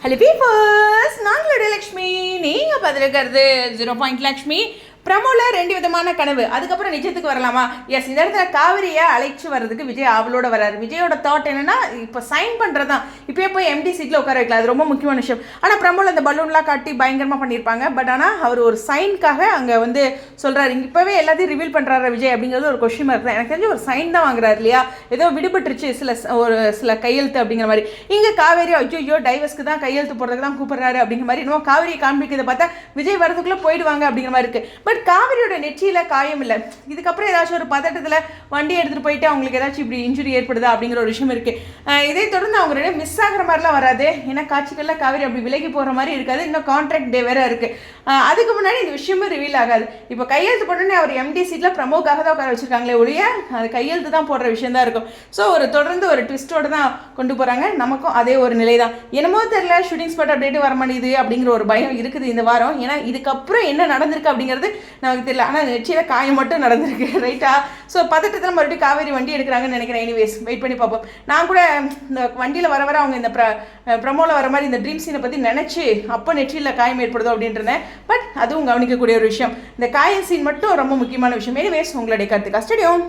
Hello peepers, நாங்களுடைய Lakshmi. நீங்கள் பதிலிருக்கிறது 0 லக்ஷ்மி. பிரமோல 2 விதமான கனவு. அதுக்கப்புறம் நிஜத்துக்கு வரலாமா? எஸ், இந்த இடத்துல காவிரியை அழைச்சி வர்றதுக்கு விஜய் அவளோட வர்றாரு. விஜயோட தாட் என்னன்னா, இப்போ சைன் பண்ணுறது தான். இப்போயே போய் எம்டி சீட்டில் உட்கார வைக்கலாம், அது ரொம்ப முக்கியமான விஷயம். ஆனால் பிரமோல அந்த பலூன்லாம் காட்டி பயங்கரமாக பண்ணியிருப்பாங்க. பட் ஆனால் அவர் ஒரு சைனுக்காக அங்கே வந்து சொல்கிறாரு, இப்போவே எல்லாத்தையும் ரிவீல் பண்ணுறாரு விஜய் அப்படிங்கிறது ஒரு கொஸ்டின் மார்க் தான். எனக்கு தெரிஞ்சு ஒரு சைன் தான் வாங்குறாரு இல்லையா? ஏதோ விடுபட்டுருச்சு சில கையெழுத்து அப்படிங்கிற மாதிரி. இங்கே காவேரி ஐயோ டைவர்ஸ்க்கு தான் கையெழுத்து போடுறதுக்கு தான் கூப்பிட்றாரு அப்படிங்கிற மாதிரி இன்னும் காவேரியை காண்பிக்கிறத பார்த்தா விஜய் வரதுக்குள்ளே போயிடுவாங்க அப்படிங்கிற மாதிரி இருக்குது. பட் காவிரியோட நெற்றியில காயம் இல்லை. இதுக்கப்புறம் ஏதாச்சும் ஒரு பதட்டத்தில் வண்டி எடுத்துகிட்டு போயிட்டு அவங்களுக்கு ஏதாச்சும் இப்படி இன்ஜுரி ஏற்படுதா அப்படிங்கிற ஒரு விஷயம் இருக்குது. இதை தொடர்ந்து அவங்க ரெண்டு மிஸ் ஆகிற மாதிரிலாம் வராது. ஏன்னா காட்சிகளில் காவிரி அப்படி விலகி போகிற மாதிரி இருக்காது. இன்னும் கான்ட்ராக்ட் டே வேறு இருக்குது. அதுக்கு முன்னாடி இந்த விஷயமும் ரிவீல் ஆகாது. இப்போ கையெழுத்து போட்டோன்னே அவர் எம்டி சீட்டில் பிரமோக்காக தான் உட்கார வச்சிருக்காங்களே ஒழிய அது கையெழுத்து தான் போடுற விஷயம் தான் இருக்கும். ஸோ தொடர்ந்து ஒரு ட்விஸ்டோடு தான் கொண்டு போகிறாங்க. நமக்கும் அதே ஒரு நிலை தான். என்னமோ தெரியல, ஷூட்டிங் ஸ்பாட் அப்டேட்டு வர மாட்டேங்குது அப்படிங்கிற ஒரு பயம் இருக்குது இந்த வாரம். ஏன்னா இதுக்கப்புறம் என்ன நடந்திருக்கு அப்படிங்கிறது நமக்கு தெரியல. ஆனால் நெற்றியில் காயம் மட்டும் நடந்திருக்கு, ரைட்டா? ஸோ பதட்டத்தில் மறுபடியும் காவேரி வண்டி எடுக்கிறாங்கன்னு நினைக்கிறேன். எனிவேஸ், வெயிட் பண்ணி பார்ப்போம். நான் கூட இந்த வண்டியில் வர அவங்க இந்த ப்ரமோவில் வர மாதிரி இந்த ட்ரீம் சீனை பற்றி நினச்சி அப்போ நெற்றியில் காயம் ஏற்படுதோ அப்படின்றேன். பட் அதுவும் கவனிக்கக்கூடிய ஒரு விஷயம். இந்த காயம் சீன் மட்டும் ரொம்ப முக்கியமான விஷயம். எனிவேஸ், உங்களுடைய கருத்து கஸ்டடியும்.